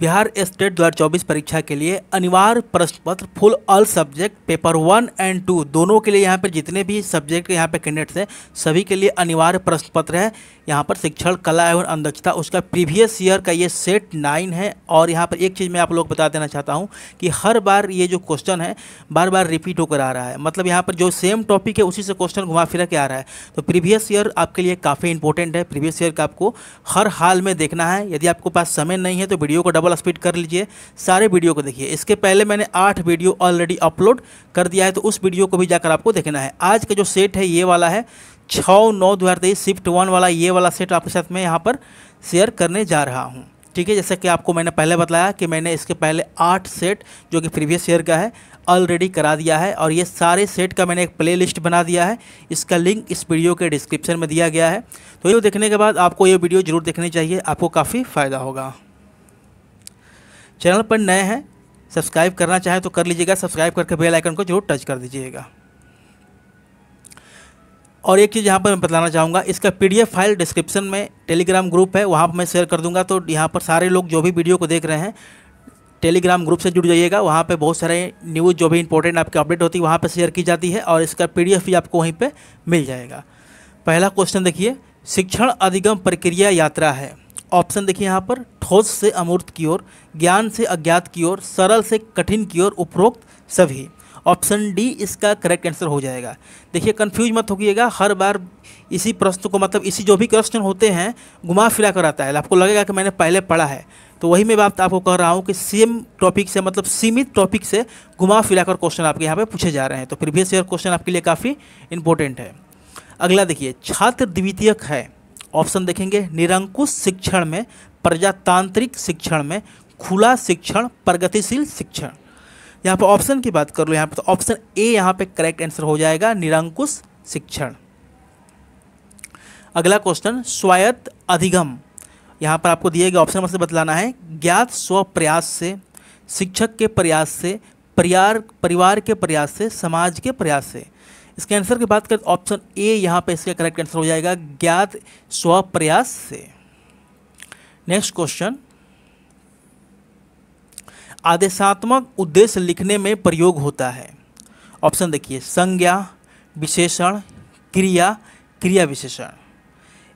Bihar state 2024 परीक्षा के लिए अनिवार्य प्रश्न पत्र full all subject paper 1 and 2 दोनों के लिए यहाँ पर जितने भी सब्जेक्ट के यहाँ पे कैंडिडेट्स हैं सभी के लिए अनिवार्य प्रश्न पत्र है। यहाँ पर शिक्षण कला एवं अंधदक्षता उसका प्रीवियस ईयर का ये सेट 9 है। और यहाँ पर एक चीज़ मैं आप लोग बता देना चाहता हूँ कि हर बार ये जो क्वेश्चन है बार बार रिपीट होकर आ रहा है, मतलब यहाँ पर जो सेम टॉपिक है उसी से क्वेश्चन घुमा फिरा के आ रहा है। तो प्रीवियस ईयर आपके लिए काफ़ी इंपॉर्टेंट है, प्रीवियस ईयर का आपको हर हाल में देखना है। यदि आपको पास समय नहीं है तो वीडियो को डबल स्पीड कर लीजिए, सारे वीडियो को देखिए। इसके पहले मैंने 8 वीडियो ऑलरेडी अपलोड कर दिया है, तो उस वीडियो को भी जाकर आपको देखना है। आज का जो सेट है ये वाला है 6/9/2023 शिफ्ट 1 वाला, ये वाला सेट आपके साथ मैं यहाँ पर शेयर करने जा रहा हूँ। ठीक है, जैसे कि आपको मैंने पहले बताया कि मैंने इसके पहले 8 सेट जो कि प्रीवियस ईयर का है ऑलरेडी करा दिया है, और ये सारे सेट का मैंने एक प्ले लिस्ट बना दिया है। इसका लिंक इस वीडियो के डिस्क्रिप्शन में दिया गया है। तो ये देखने के बाद आपको ये वीडियो जरूर देखनी चाहिए, आपको काफ़ी फ़ायदा होगा। चैनल पर नए हैं, सब्सक्राइब करना चाहें तो कर लीजिएगा, सब्सक्राइब करके बेल आइकन को जरूर टच कर दीजिएगा। और एक चीज़ यहाँ पर मैं बताना चाहूँगा, इसका PDF फाइल डिस्क्रिप्शन में टेलीग्राम ग्रुप है, वहाँ पर मैं शेयर कर दूँगा। तो यहाँ पर सारे लोग जो भी वीडियो को देख रहे हैं टेलीग्राम ग्रुप से जुड़ जाइएगा, वहाँ पे बहुत सारे न्यूज़ जो भी इंपॉर्टेंट आपकी अपडेट होती है वहाँ पे शेयर की जाती है, और इसका PDF भी आपको वहीं पे मिल जाएगा। पहला क्वेश्चन देखिए, शिक्षण अधिगम प्रक्रिया यात्रा है। ऑप्शन देखिए यहाँ पर, ठोस से अमूर्त की ओर, ज्ञान से अज्ञात की ओर, सरल से कठिन की ओर, उपरोक्त सभी। ऑप्शन डी इसका करेक्ट आंसर हो जाएगा। देखिए कंफ्यूज मत होइएगा, हर बार इसी प्रश्न को, मतलब इसी जो भी क्वेश्चन होते हैं घुमा फिरा कर आता है, आपको लगेगा कि मैंने पहले पढ़ा है। तो वही मैं बात आपको कह रहा हूँ कि सेम टॉपिक से, मतलब सीमित टॉपिक से घुमा फिरा कर क्वेश्चन आपके यहाँ पे पूछे जा रहे हैं। तो प्रीवियस ईयर क्वेश्चन आपके लिए काफ़ी इंपॉर्टेंट है। अगला देखिए, छात्र द्वितीयक है। ऑप्शन देखेंगे, निरंकुश शिक्षण में, प्रजातांत्रिक शिक्षण में, खुला शिक्षण, प्रगतिशील शिक्षण। यहाँ पर ऑप्शन की बात कर लो यहाँ पर, तो ऑप्शन ए यहाँ पे करेक्ट आंसर हो जाएगा, निरंकुश शिक्षण। अगला क्वेश्चन, स्वायत्त अधिगम। यहाँ पर आपको दिए गए ऑप्शन में से बतलाना है, ज्ञात स्व प्रयास से, शिक्षक के प्रयास से, परिवार के प्रयास से, समाज के प्रयास से। इसके आंसर की बात करें तो ऑप्शन ए यहाँ पे इसका करेक्ट आंसर हो जाएगा, ज्ञात स्व प्रयास से। नेक्स्ट क्वेश्चन, आदेशात्मक उद्देश्य लिखने में प्रयोग होता है। ऑप्शन देखिए, संज्ञा, विशेषण, क्रिया, क्रिया विशेषण।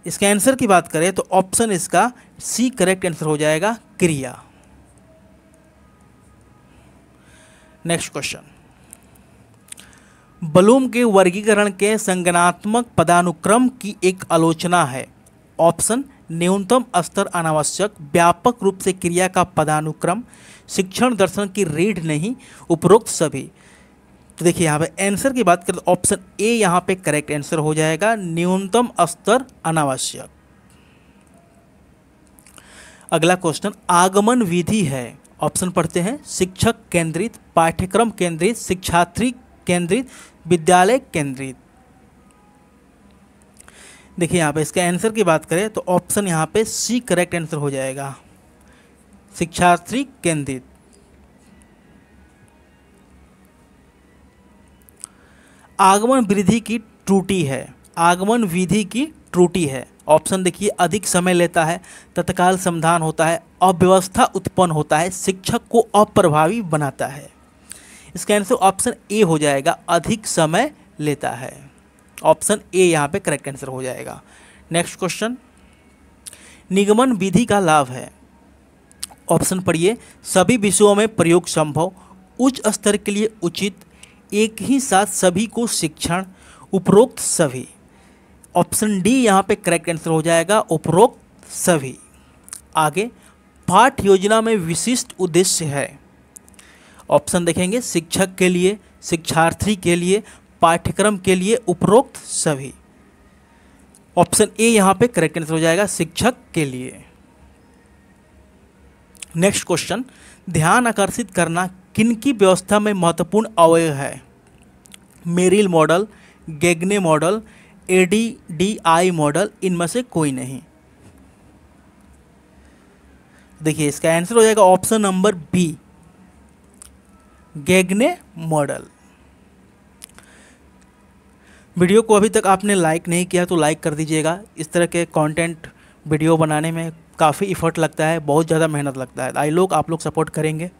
इसके आंसर की बात करें तो ऑप्शन इसका सी करेक्ट आंसर हो जाएगा, क्रिया। नेक्स्ट क्वेश्चन, ब्लूम के वर्गीकरण के संज्ञानात्मक पदानुक्रम की एक आलोचना है। ऑप्शन, न्यूनतम स्तर अनावश्यक, व्यापक रूप से क्रिया का पदानुक्रम, शिक्षण दर्शन की रीढ़ नहीं, उपरोक्त सभी। तो देखिए यहाँ पे आंसर की बात करें तो ऑप्शन ए यहाँ पे करेक्ट आंसर हो जाएगा, न्यूनतम स्तर अनावश्यक। अगला क्वेश्चन, आगमन विधि है। ऑप्शन पढ़ते हैं, शिक्षक केंद्रित, पाठ्यक्रम केंद्रित, शिक्षार्थी केंद्रित, विद्यालय केंद्रित। देखिए यहाँ पे इसके आंसर की बात करें तो ऑप्शन यहाँ पे सी करेक्ट आंसर हो जाएगा, शिक्षार्थी केंद्रित। आगमन विधि की त्रुटि है। आगमन विधि की त्रुटि है। ऑप्शन देखिए, अधिक समय लेता है, तत्काल समाधान होता है, अव्यवस्था उत्पन्न होता है, शिक्षक को अप्रभावी बनाता है। इसका आंसर ऑप्शन ए हो जाएगा, अधिक समय लेता है। ऑप्शन ए यहाँ पे करेक्ट आंसर हो जाएगा। नेक्स्ट क्वेश्चन, निगमन विधि का लाभ है। ऑप्शन पढ़िए, सभी विषयों में प्रयोग संभव, उच्च स्तर के लिए उचित, एक ही साथ सभी को शिक्षण, उपरोक्त सभी। ऑप्शन डी यहाँ पे करेक्ट आंसर हो जाएगा, उपरोक्त सभी। आगे, पाठ योजना में विशिष्ट उद्देश्य है। ऑप्शन देखेंगे, शिक्षक के लिए, शिक्षार्थी के लिए, पाठ्यक्रम के लिए, उपरोक्त सभी। ऑप्शन ए यहाँ पे करेक्ट आंसर हो जाएगा, शिक्षक के लिए। नेक्स्ट क्वेश्चन, ध्यान आकर्षित करना किनकी व्यवस्था में महत्वपूर्ण अवयव है। Merrill model, Gagne model, ADDI model, इनमें से कोई नहीं। देखिए इसका आंसर हो जाएगा option number B, Gagne model. Video को अभी तक आपने लाइक नहीं किया तो लाइक कर दीजिएगा। इस तरह के कंटेंट वीडियो बनाने में काफ़ी इफ़र्ट लगता है, बहुत ज़्यादा मेहनत लगता है। आई लोग आप लोग सपोर्ट करेंगे।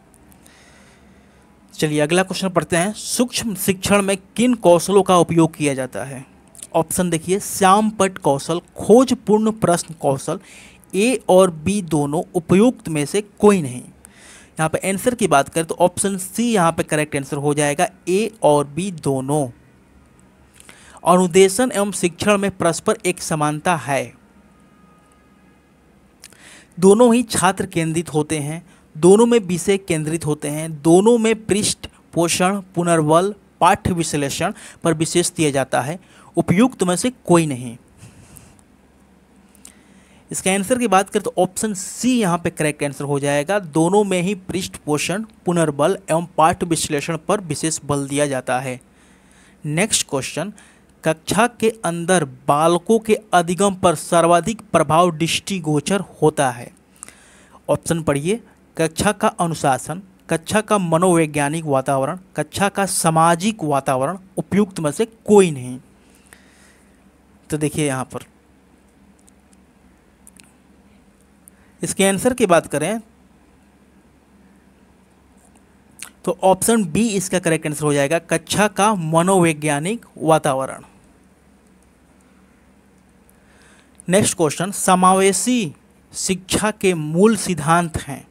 चलिए अगला क्वेश्चन पढ़ते हैं। सूक्ष्म शिक्षण में किन कौशलों का उपयोग किया जाता है? ऑप्शन देखिए, श्यामपट्ट कौशल, खोजपूर्ण प्रश्न कौशल, ए और बी दोनों, उपयुक्त में से कोई नहीं। यहाँ पे आंसर की बात करें तो ऑप्शन सी यहाँ पे करेक्ट आंसर हो जाएगा, ए और बी दोनों। अनुदेशन एवं शिक्षण में परस्पर एक समानता है, दोनों ही छात्र केंद्रित होते हैं, दोनों में विषय केंद्रित होते हैं, दोनों में पृष्ठ पोषण, पुनर्बल, पाठ्य विश्लेषण पर विशेष दिया जाता है, उपयुक्त में से कोई नहीं। इसका आंसर की बात करें तो ऑप्शन सी यहाँ पे करेक्ट आंसर हो जाएगा, दोनों में ही पृष्ठ पोषण, पुनर्बल एवं पाठ्य विश्लेषण पर विशेष बल दिया जाता है। नेक्स्ट क्वेश्चन, कक्षा के अंदर बालकों के अधिगम पर सर्वाधिक प्रभाव दृष्टिगोचर होता है। ऑप्शन पढ़िए, कक्षा का अनुशासन, कक्षा का मनोवैज्ञानिक वातावरण, कक्षा का सामाजिक वातावरण, उपयुक्त में से कोई नहीं। तो देखिए यहाँ पर इसके आंसर की बात करें तो ऑप्शन बी इसका करेक्ट आंसर हो जाएगा, कक्षा का मनोवैज्ञानिक वातावरण। नेक्स्ट क्वेश्चन, समावेशी शिक्षा के मूल सिद्धांत हैं।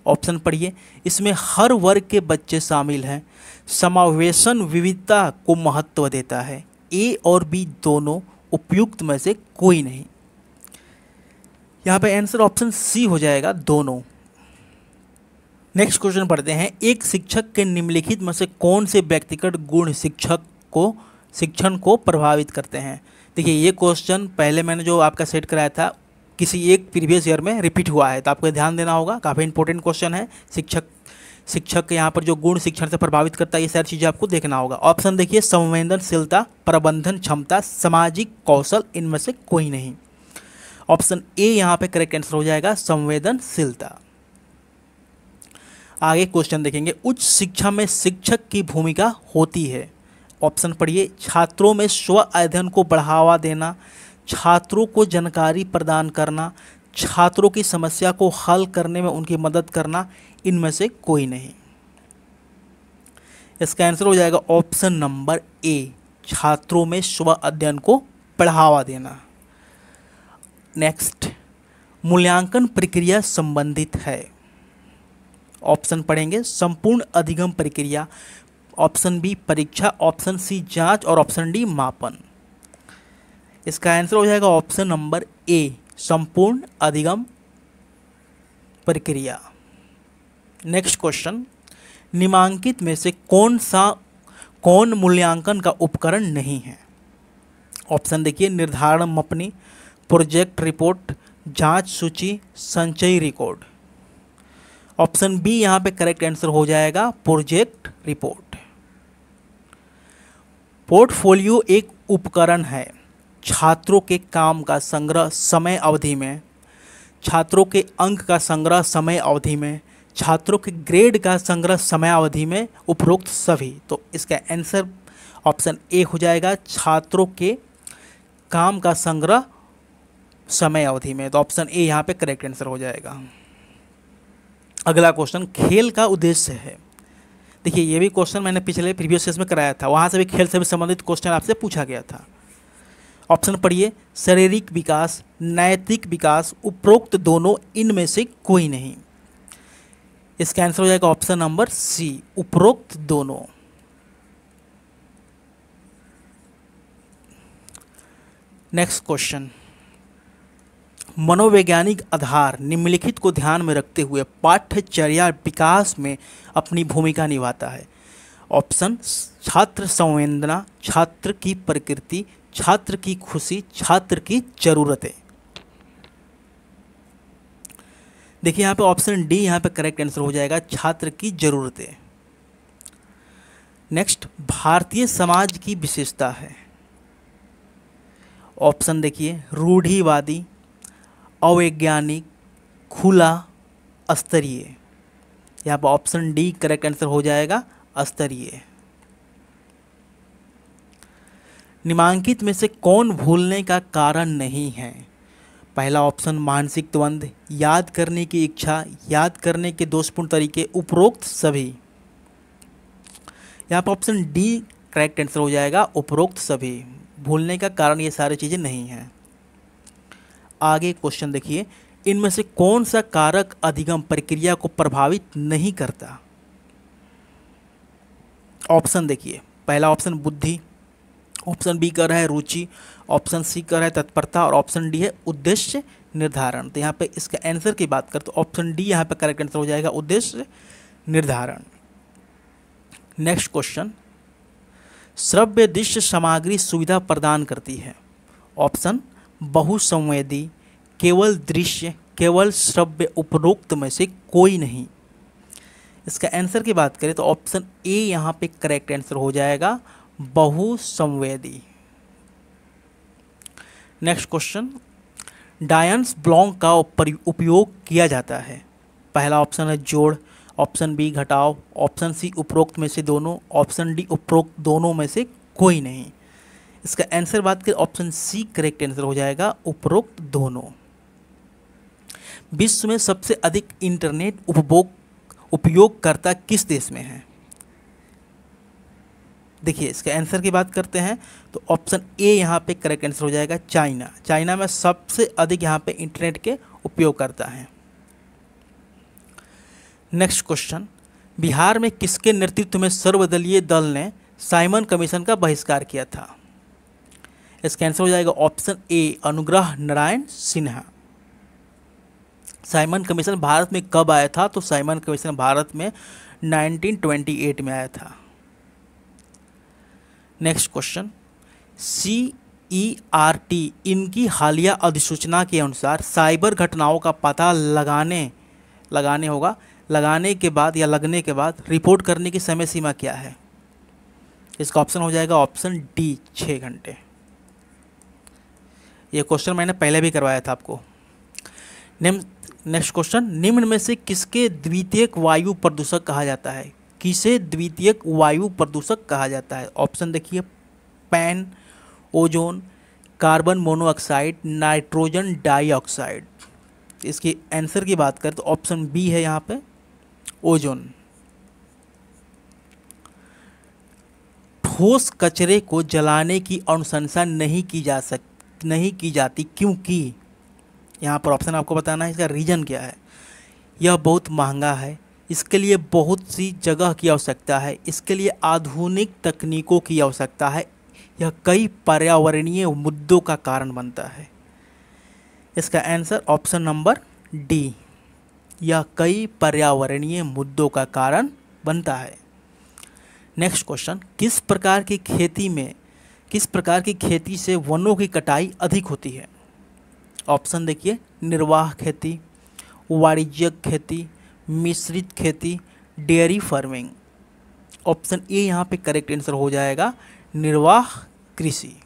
ऑप्शन पढ़िए, इसमें हर वर्ग के बच्चे शामिल हैं, समावेशन विविधता को महत्व देता है, ए और बी दोनों, उपयुक्त में से कोई नहीं। यहाँ पे आंसर ऑप्शन सी हो जाएगा, दोनों। नेक्स्ट क्वेश्चन पढ़ते हैं, एक शिक्षक के निम्नलिखित में से कौन से व्यक्तिगत गुण शिक्षण को प्रभावित करते हैं? देखिए ये क्वेश्चन पहले मैंने जो आपका सेट कराया था किसी एक प्रीवियस ईयर में रिपीट हुआ है, तो आपको ध्यान देना होगा, काफ़ी इंपॉर्टेंट क्वेश्चन है। शिक्षक यहाँ पर जो गुण शिक्षण से प्रभावित करता है, ये सारी चीज़ें आपको देखना होगा। ऑप्शन देखिए, संवेदनशीलता, प्रबंधन क्षमता, सामाजिक कौशल, इनमें से कोई नहीं। ऑप्शन ए यहाँ पे करेक्ट आंसर हो जाएगा, संवेदनशीलता। आगे क्वेश्चन देखेंगे, उच्च शिक्षा में शिक्षक की भूमिका होती है। ऑप्शन पढ़िए, छात्रों में स्व अध्ययन को बढ़ावा देना, छात्रों को जानकारी प्रदान करना, छात्रों की समस्या को हल करने में उनकी मदद करना, इनमें से कोई नहीं। इसका आंसर हो जाएगा ऑप्शन नंबर ए, छात्रों में स्व अध्ययन को बढ़ावा देना। नेक्स्ट, मूल्यांकन प्रक्रिया संबंधित है। ऑप्शन पढ़ेंगे, संपूर्ण अधिगम प्रक्रिया, ऑप्शन बी परीक्षा, ऑप्शन सी जांच और ऑप्शन डी मापन। इसका आंसर हो जाएगा ऑप्शन नंबर ए, संपूर्ण अधिगम प्रक्रिया। नेक्स्ट क्वेश्चन, निम्नांकित में से कौन मूल्यांकन का उपकरण नहीं है? ऑप्शन देखिए, निर्धारण मपनी, प्रोजेक्ट रिपोर्ट, जांच सूची, संचयी रिकॉर्ड। ऑप्शन बी यहाँ पे करेक्ट आंसर हो जाएगा, प्रोजेक्ट रिपोर्ट। पोर्टफोलियो एक उपकरण है, छात्रों के काम का संग्रह समय अवधि में, छात्रों के अंक का संग्रह समय अवधि में, छात्रों के ग्रेड का संग्रह समय अवधि में, उपरोक्त सभी। तो इसका आंसर ऑप्शन ए हो जाएगा, छात्रों के काम का संग्रह समय अवधि में। तो ऑप्शन ए यहाँ पे करेक्ट आंसर हो जाएगा। अगला क्वेश्चन, खेल का उद्देश्य है। देखिए ये भी क्वेश्चन मैंने पिछले प्रीवियस ईयर्स में कराया था, वहाँ से भी खेल से भी संबंधित क्वेश्चन आपसे पूछा गया था। ऑप्शन पढ़िए, शारीरिक विकास, नैतिक विकास, उपरोक्त दोनों, इनमें से कोई नहीं। इसका आंसर हो जाएगा ऑप्शन नंबर सी, उपरोक्त दोनों। नेक्स्ट क्वेश्चन, मनोवैज्ञानिक आधार निम्नलिखित को ध्यान में रखते हुए पाठ्यचर्या विकास में अपनी भूमिका निभाता है। ऑप्शन, छात्र संवेदना, छात्र की प्रकृति, छात्र की खुशी, छात्र की जरूरतें। देखिए यहाँ पे ऑप्शन डी यहाँ पे करेक्ट आंसर हो जाएगा, छात्र की जरूरतें। नेक्स्ट, भारतीय समाज की विशेषता है। ऑप्शन देखिए, रूढ़िवादी, अवैज्ञानिक, खुला, स्तरीय। यहाँ पर ऑप्शन डी करेक्ट आंसर हो जाएगा, स्तरीय। निम्नांकित में से कौन भूलने का कारण नहीं है? पहला ऑप्शन मानसिक द्वंद्व, याद करने की इच्छा, याद करने के दोषपूर्ण तरीके, उपरोक्त सभी। यहाँ पर ऑप्शन डी करेक्ट आंसर हो जाएगा, उपरोक्त सभी। भूलने का कारण ये सारी चीज़ें नहीं हैं। आगे क्वेश्चन देखिए, इनमें से कौन सा कारक अधिगम प्रक्रिया को प्रभावित नहीं करता? ऑप्शन देखिए, पहला ऑप्शन बुद्धि, ऑप्शन बी कर रहा है रुचि, ऑप्शन सी कर रहा है तत्परता और ऑप्शन डी है उद्देश्य निर्धारण। तो यहाँ पे इसका आंसर की बात करें तो ऑप्शन डी यहाँ पे करेक्ट आंसर हो जाएगा, उद्देश्य निर्धारण। नेक्स्ट क्वेश्चन, श्रव्य दृश्य सामग्री सुविधा प्रदान करती है। ऑप्शन बहुसंवेदी, केवल दृश्य, केवल श्रव्य, उपरोक्त में से कोई नहीं। इसका आंसर की बात करें तो ऑप्शन ए यहाँ पे करेक्ट आंसर हो जाएगा, बहुसंवेदी। नेक्स्ट क्वेश्चन, डायन्स ब्लॉन्क का उपयोग किया जाता है। पहला ऑप्शन है जोड़, ऑप्शन बी घटाव, ऑप्शन सी उपरोक्त में से दोनों, ऑप्शन डी उपरोक्त दोनों में से कोई नहीं। इसका आंसर बात करें ऑप्शन सी करेक्ट आंसर हो जाएगा, उपरोक्त दोनों। विश्व में सबसे अधिक इंटरनेट उपयोगकर्ता किस देश में है? देखिए इसके आंसर की बात करते हैं तो ऑप्शन ए यहाँ पे करेक्ट आंसर हो जाएगा, चाइना। चाइना में सबसे अधिक यहाँ पे इंटरनेट के उपयोगकर्ता हैं। नेक्स्ट क्वेश्चन, बिहार में किसके नेतृत्व में सर्वदलीय दल ने साइमन कमीशन का बहिष्कार किया था? इसका आंसर हो जाएगा option A, Anugrah Narayan Sinha. Simon commission Bharat में कब आया था? तो साइमन कमीशन भारत में 1928 में आया था। नेक्स्ट क्वेश्चन, CERT इनकी हालिया अधिसूचना के अनुसार साइबर घटनाओं का पता लगाने के बाद या लगने के बाद रिपोर्ट करने की समय सीमा क्या है? इसका ऑप्शन हो जाएगा ऑप्शन डी, 6 घंटे। ये क्वेश्चन मैंने पहले भी करवाया था आपको। नेक्स्ट क्वेश्चन, निम्न में से किसके द्वितीयक वायु प्रदूषक कहा जाता है? किसे द्वितीयक वायु प्रदूषक कहा जाता है? ऑप्शन देखिए, pan, ozone, carbon monoxide, nitrogen dioxide. इसकी आंसर की बात करें तो ऑप्शन बी है यहाँ पे, ओजोन। ठोस कचरे को जलाने की अनुशंसा नहीं की जाती क्योंकि, यहाँ पर ऑप्शन आपको बताना है, इसका रीजन क्या है। यह बहुत महंगा है, इसके लिए बहुत सी जगह की आवश्यकता है, इसके लिए आधुनिक तकनीकों की आवश्यकता है, यह कई पर्यावरणीय मुद्दों का कारण बनता है। इसका आंसर ऑप्शन नंबर डी, यह कई पर्यावरणीय मुद्दों का कारण बनता है। नेक्स्ट क्वेश्चन, किस प्रकार की खेती से वनों की कटाई अधिक होती है? ऑप्शन देखिए, निर्वाह खेती, वाणिज्यिक खेती, मिश्रित खेती, डेयरी फार्मिंग। ऑप्शन ए यहाँ पे करेक्ट आंसर हो जाएगा, निर्वाह कृषि।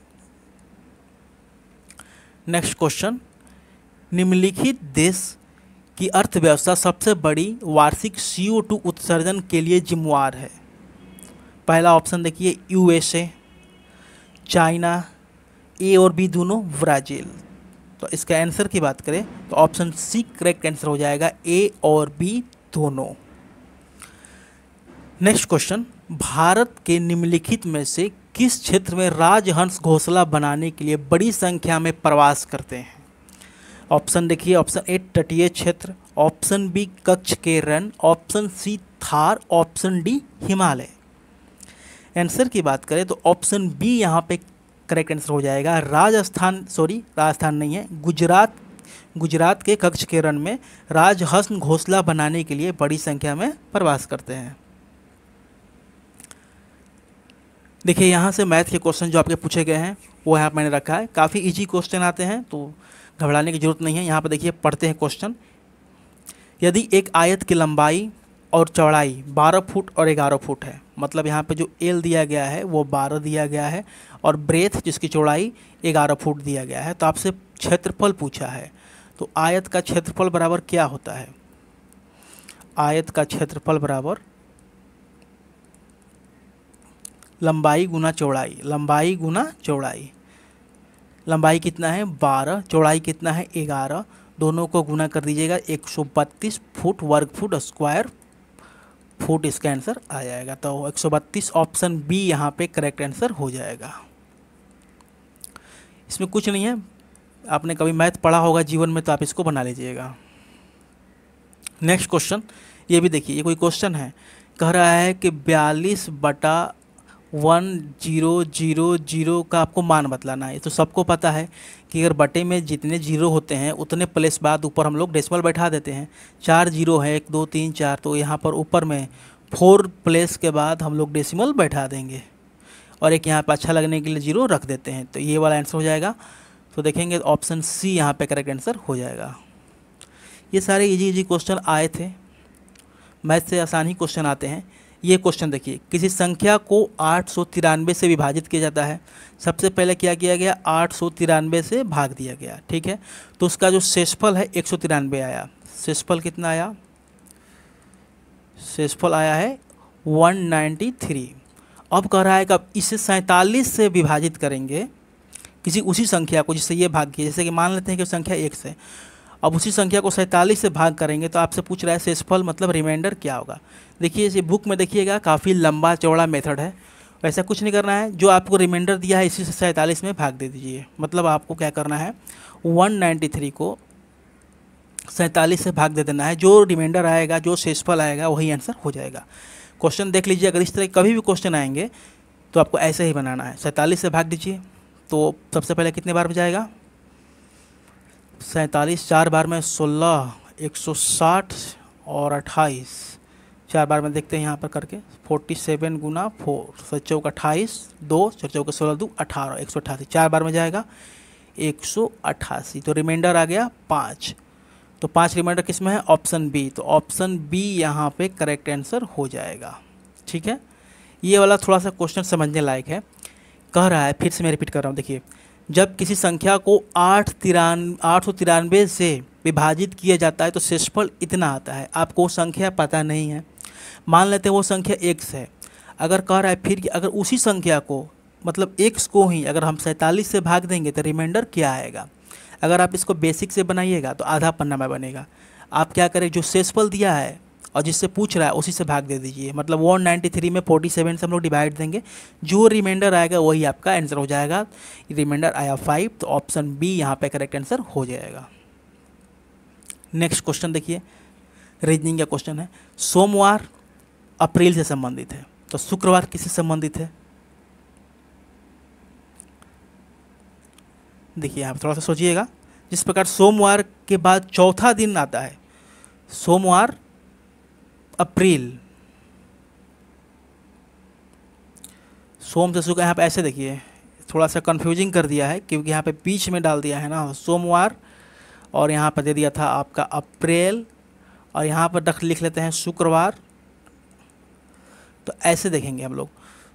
नेक्स्ट क्वेश्चन, निम्नलिखित देश की अर्थव्यवस्था सबसे बड़ी वार्षिक CO2 उत्सर्जन के लिए जिम्मेवार है? पहला ऑप्शन देखिए, USA, चाइना, ए और बी दोनों, ब्राज़ील। तो इसका आंसर की बात करें तो ऑप्शन सी करेक्ट आंसर हो जाएगा, ए और बी दोनों। नेक्स्ट क्वेश्चन, भारत के निम्नलिखित में से किस क्षेत्र में राजहंस घोंसला बनाने के लिए बड़ी संख्या में प्रवास करते हैं? ऑप्शन देखिए, ऑप्शन ए तटीय क्षेत्र, ऑप्शन बी कच्छ के Rann, option C Thar, option D Himalaya. Answer की बात करें तो ऑप्शन बी यहाँ पे करेक्ट आंसर हो जाएगा, राजस्थान नहीं है, गुजरात के कच्छ के रण में राजहंस घोंसला बनाने के लिए बड़ी संख्या में प्रवास करते हैं। देखिए यहाँ से मैथ के क्वेश्चन जो आपके पूछे गए हैं वो यहाँ मैंने रखा है, काफ़ी इजी क्वेश्चन आते हैं तो घबराने की जरूरत नहीं है। यहाँ पर देखिए, पढ़ते हैं क्वेश्चन। यदि एक आयत की लंबाई और चौड़ाई 12 फुट और 11 फुट है, मतलब यहाँ पे जो एल दिया गया है वो 12 दिया गया है और ब्रेथ जिसकी चौड़ाई 11 फुट दिया गया है, तो आपसे क्षेत्रफल पूछा है, तो आयत का क्षेत्रफल बराबर क्या होता है? आयत का क्षेत्रफल बराबर लंबाई गुना चौड़ाई, लंबाई गुना चौड़ाई। लंबाई कितना है 12, चौड़ाई कितना है 11, दोनों को गुना कर दीजिएगा 132 फुट वर्ग फुट स्क्वायर फुट इसका आंसर आ जाएगा। तो 132 ऑप्शन बी यहाँ पे करेक्ट आंसर हो जाएगा। इसमें कुछ नहीं है, आपने कभी मैथ पढ़ा होगा जीवन में तो आप इसको बना लीजिएगा। नेक्स्ट क्वेश्चन, ये भी देखिए, ये कोई क्वेश्चन है, कह रहा है कि 42/1000 का आपको मान बतलाना है। तो सबको पता है कि अगर बटे में जितने जीरो होते हैं उतने प्लेस बाद ऊपर हम लोग डेसिमल बैठा देते हैं। 4 जीरो है, 1 2 3 4, तो यहाँ पर ऊपर में 4 प्लेस के बाद हम लोग डेसिमल बैठा देंगे और एक यहाँ पर अच्छा लगने के लिए जीरो रख देते हैं। तो ये वाला आंसर हो जाएगा। तो देखेंगे ऑप्शन सी यहाँ पे करेक्ट आंसर हो जाएगा। ये सारे इजी क्वेश्चन आए थे, मैथ से आसान ही क्वेश्चन आते हैं। ये क्वेश्चन देखिए, किसी संख्या को 893 से विभाजित किया जाता है। सबसे पहले क्या किया गया, 893 से भाग दिया गया, ठीक है। तो उसका जो शेषफल है 193 आया। शेषफल कितना आया, शेषफल आया है 193। अब कह रहा है कि अब इसे 47 से विभाजित करेंगे किसी उसी संख्या को जिससे ये भाग किया। जैसे कि मान लेते हैं कि संख्या 1 से, अब उसी संख्या को 47 से भाग करेंगे तो आपसे पूछ रहा है शेषफल मतलब रिमाइंडर क्या होगा। देखिए इसे बुक में देखिएगा, काफ़ी लंबा चौड़ा मेथड है। वैसा कुछ नहीं करना है, जो आपको रिमाइंडर दिया है इसी से 47 में भाग दे दीजिए। मतलब आपको क्या करना है, 193 को 47 से भाग दे देना है। जो रिमाइंडर आएगा, जो शेषफल आएगा, वही आंसर हो जाएगा। क्वेश्चन देख लीजिए, अगर इस तरह कभी भी क्वेश्चन आएंगे तो आपको ऐसे ही बनाना है। 47 से भाग दीजिए तो सबसे पहले कितने बार में जाएगा, 47 4 बार में 16, 160 और 28, 4 बार में देखते हैं यहाँ पर करके 47 गुना 4, 7 चौक 28, 2 4 चौक 16 2 18, 188, 4 बार में जाएगा 188। तो रिमाइंडर आ गया 5। तो 5 रिमाइंडर किस में है, ऑप्शन बी। तो ऑप्शन बी यहाँ पे करेक्ट आंसर हो जाएगा, ठीक है। ये वाला थोड़ा सा क्वेश्चन समझने लायक है। कह रहा है, फिर से मैं रिपीट कर रहा हूँ, देखिए, जब किसी संख्या को 893 से विभाजित किया जाता है तो शेषफल इतना आता है। आपको संख्या पता नहीं है, मान लेते हैं वो संख्या x है। अगर कह रहा है फिर कि अगर उसी संख्या को मतलब x को ही अगर हम 47 से भाग देंगे तो रिमाइंडर क्या आएगा। अगर आप इसको बेसिक से बनाइएगा तो आधा पन्ना में बनेगा। आप क्या करें, जो शेषफल दिया है और जिससे पूछ रहा है उसी से भाग दे दीजिए। मतलब 193 में 47 से हम लोग डिवाइड देंगे, जो रिमाइंडर आएगा वही आपका आंसर हो जाएगा। रिमाइंडर आया 5, तो ऑप्शन बी यहाँ पे करेक्ट आंसर हो जाएगा। नेक्स्ट क्वेश्चन देखिए, रीजनिंग का क्वेश्चन है। सोमवार अप्रैल से संबंधित है, तो शुक्रवार किससे संबंधित है। देखिए यहाँ पर थोड़ा सा सोचिएगा। जिस प्रकार सोमवार के बाद चौथा दिन आता है, सोमवार अप्रैल, सोम से शुक्र, यहाँ पे ऐसे देखिए थोड़ा सा कंफ्यूजिंग कर दिया है क्योंकि यहाँ पे बीच में डाल दिया है ना सोमवार, और यहाँ पर दे दिया था आपका अप्रैल, और यहाँ पर लिख लेते हैं शुक्रवार। तो ऐसे देखेंगे हम लोग,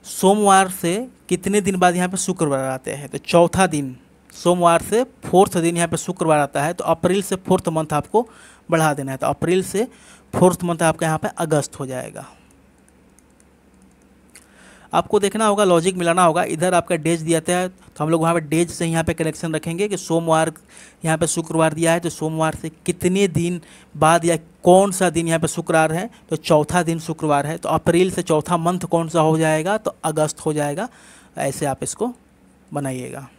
सोमवार से कितने दिन बाद यहाँ पे शुक्रवार आते हैं, तो चौथा दिन, सोमवार से 4th दिन यहाँ पे शुक्रवार आता है। तो अप्रैल से 4th मंथ आपको बढ़ा देना है, तो अप्रैल से 4th मंथ आपका यहाँ पे अगस्त हो जाएगा। आपको देखना होगा, लॉजिक मिलाना होगा। इधर आपका डेज दिया था तो हम लोग वहाँ पे डेज से यहाँ पे कनेक्शन रखेंगे कि सोमवार यहाँ पे शुक्रवार दिया है तो सोमवार से कितने दिन बाद या कौन सा दिन यहाँ पे शुक्रवार है, तो चौथा दिन शुक्रवार है। तो अप्रैल से चौथा मंथ कौन सा हो जाएगा, तो अगस्त हो जाएगा। ऐसे आप इसको बनाइएगा।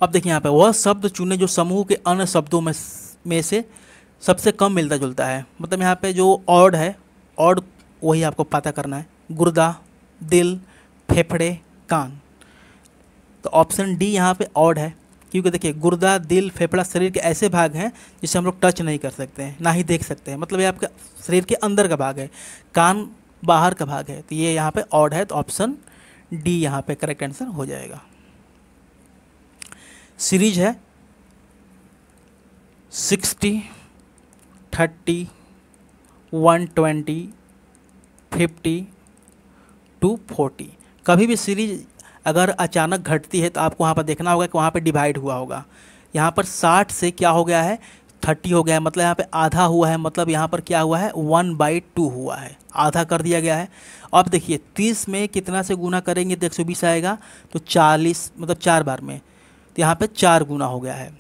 अब देखिए यहाँ पे वह शब्द चुने जो समूह के अन्य शब्दों में से सबसे कम मिलता जुलता है। मतलब यहाँ पे जो ऑड है, ऑड वही आपको पता करना है। गुर्दा, दिल, फेफड़े, कान। तो ऑप्शन डी यहाँ पे ऑड है, क्योंकि देखिए गुर्दा, दिल, फेफड़ा शरीर के ऐसे भाग हैं जिसे हम लोग टच नहीं कर सकते हैं, ना ही देख सकते हैं। मतलब ये आपका शरीर के अंदर का भाग है, कान बाहर का भाग है। तो ये यहाँ पे ऑड है, तो ऑप्शन डी यहाँ पे करेक्ट आंसर हो जाएगा। सीरीज है 60, 30, 120, 50 to 40। कभी भी सीरीज अगर अचानक घटती है तो आपको वहाँ पर देखना होगा कि वहाँ पर डिवाइड हुआ होगा। यहाँ पर 60 से क्या हो गया है, 30 हो गया है, मतलब यहाँ पे आधा हुआ है, मतलब यहाँ पर क्या हुआ है 1/2 हुआ है, आधा कर दिया गया है। अब देखिए 30 में कितना से गुना करेंगे तो 120 आएगा, तो 40 मतलब 4 बार में, तो यहाँ पे 4 गुना हो गया है।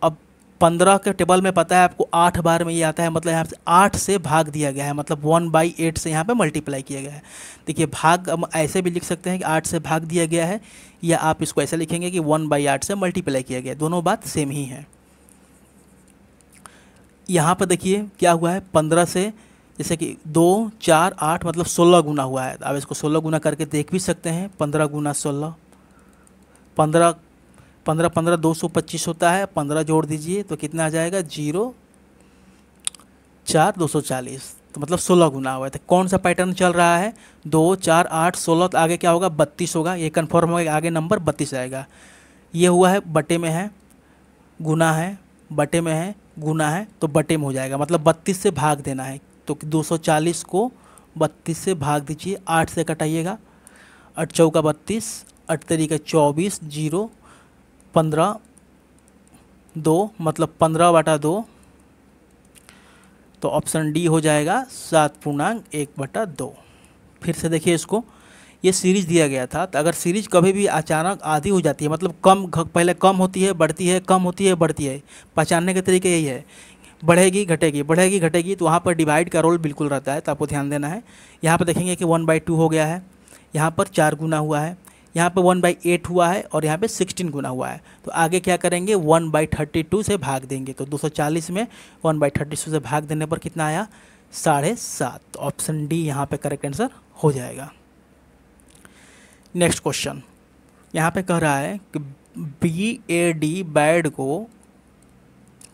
अब 15 के टेबल में पता है आपको 8 बार में ये आता है, मतलब यहाँ से 8 से भाग दिया गया है, मतलब 1/8 से यहाँ पे मल्टीप्लाई किया गया है। देखिए भाग हम ऐसे भी लिख सकते हैं कि 8 से भाग दिया गया है, या आप इसको ऐसे लिखेंगे कि 1/8 से मल्टीप्लाई किया गया है, दोनों बात सेम ही है। यहाँ पर देखिए क्या हुआ है 15 से, जैसे कि 2 4 8 मतलब 16 गुना हुआ है। अब इसको 16 गुना करके देख भी सकते हैं, 15 गुना 16, 15 15 15 225 होता है, 15 जोड़ दीजिए तो कितना आ जाएगा 0 4 240, तो मतलब 16 गुना हुआ है। तो कौन सा पैटर्न चल रहा है 2 4 8 16, तो आगे क्या होगा 32 होगा, ये कन्फर्म होगा, आगे नंबर 32 आएगा। ये हुआ है बटे में है, गुना है, बटे में है, गुना है, तो बटे में हो जाएगा, मतलब 32 से भाग देना है। तो 240 को 32 से भाग दीजिए, 8 से कटाइएगा, 8 चौका 32, 8 तरीके 24, 0 15 2 मतलब 15/2, तो ऑप्शन डी हो जाएगा 7.1/2। फिर से देखिए इसको, ये सीरीज दिया गया था, तो अगर सीरीज कभी भी अचानक आधी हो जाती है, मतलब पहले कम होती है बढ़ती है, कम होती है बढ़ती है, पहचानने के तरीके यही है, बढ़ेगी घटेगी बढ़ेगी घटेगी, तो वहाँ पर डिवाइड का रोल बिल्कुल रहता है, तो आपको ध्यान देना है। यहाँ पर देखेंगे कि 1/2 हो गया है, यहाँ पर 4 गुना हुआ है, यहाँ पर 1/8 हुआ है, और यहाँ पे 16 गुना हुआ है। तो आगे क्या करेंगे 1/32 से भाग देंगे, तो 240 में 1/32 से भाग देने पर कितना आया 7.5, तो ऑप्शन डी यहाँ पे करेक्ट आंसर हो जाएगा। नेक्स्ट क्वेश्चन यहाँ पे कह रहा है कि BAD बैड को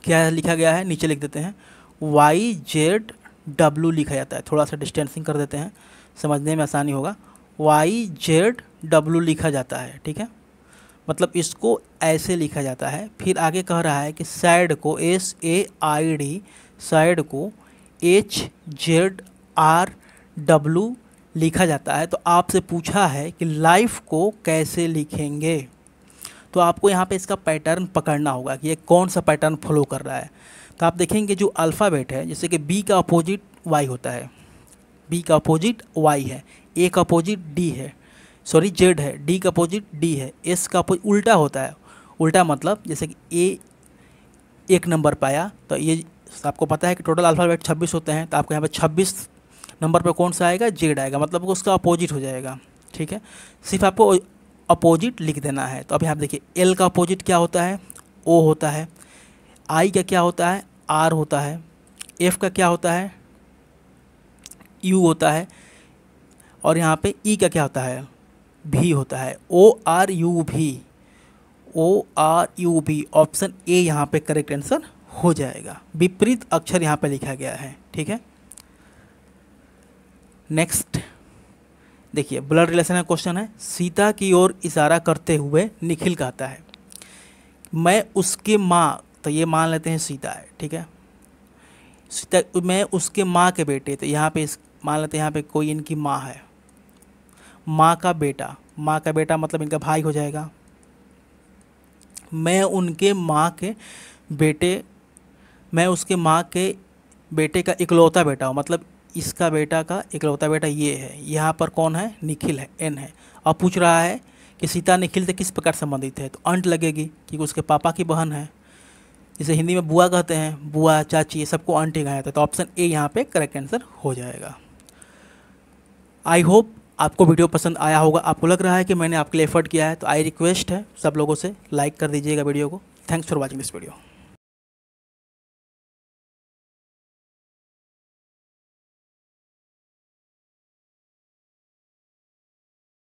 क्या लिखा गया है, नीचे लिख देते हैं, YZW लिखा जाता है, थोड़ा सा डिस्टेंसिंग कर देते हैं, समझने में आसानी होगा। YZW लिखा जाता है, ठीक है, मतलब इसको ऐसे लिखा जाता है। फिर आगे कह रहा है कि सैड को SAID, सैड को HZRW लिखा जाता है। तो आपसे पूछा है कि लाइफ को कैसे लिखेंगे, तो आपको यहाँ पे इसका पैटर्न पकड़ना होगा कि ये कौन सा पैटर्न फॉलो कर रहा है। तो आप देखेंगे जो अल्फ़ाबेट है, जैसे कि B का अपोजिट Y होता है, B का अपोजिट Y है, A का अपोजिट D है, सॉरी Z है, D का अपोजिट D है, S का अपोजिट उल्टा होता है। उल्टा मतलब जैसे कि A 1 नंबर पाया, तो ये आपको पता है कि टोटल अल्फ़ाबेट 26 होते हैं, तो आपको यहाँ पे 26 नंबर पे कौन सा आएगा Z आएगा, मतलब उसका अपोजिट हो जाएगा, ठीक है। सिर्फ आपको अपोजिट लिख देना है। तो अभी आप देखिए L का अपोजिट क्या होता है O होता है, I का क्या होता है R होता है, F का क्या होता है U होता है, और यहाँ पे E का क्या होता है V होता है, ORUV, ऑप्शन ए यहाँ पे करेक्ट आंसर हो जाएगा। विपरीत अक्षर यहाँ पे लिखा गया है, ठीक है। नेक्स्ट देखिए ब्लड रिलेशन का क्वेश्चन है। सीता की ओर इशारा करते हुए निखिल कहता है मैं उसके माँ, तो ये मान लेते हैं सीता है, ठीक है। सीता, मैं उसके माँ के बेटे, तो यहाँ पे मान लेते हैं यहाँ पे कोई इनकी माँ है, माँ का बेटा, माँ का बेटा मतलब इनका भाई हो जाएगा। मैं उनके माँ के बेटे, मैं उसके माँ के बेटे का इकलौता बेटा हूँ, मतलब इसका बेटा का इकलौता बेटा ये है। यहाँ पर कौन है निखिल है, एन है। अब पूछ रहा है कि सीता निखिल से किस प्रकार संबंधित है, तो अंट लगेगी क्योंकि उसके पापा की बहन है, जिसे हिंदी में बुआ कहते हैं, बुआ चाची ये सबको अंट ही कहा, तो ऑप्शन ए यहाँ पे करेक्ट आंसर हो जाएगा। आई होप आपको वीडियो पसंद आया होगा, आपको लग रहा है कि मैंने आपके लिए एफर्ट किया है, तो आई रिक्वेस्ट है सब लोगों से लाइक कर दीजिएगा वीडियो को। Thanks for watching this video.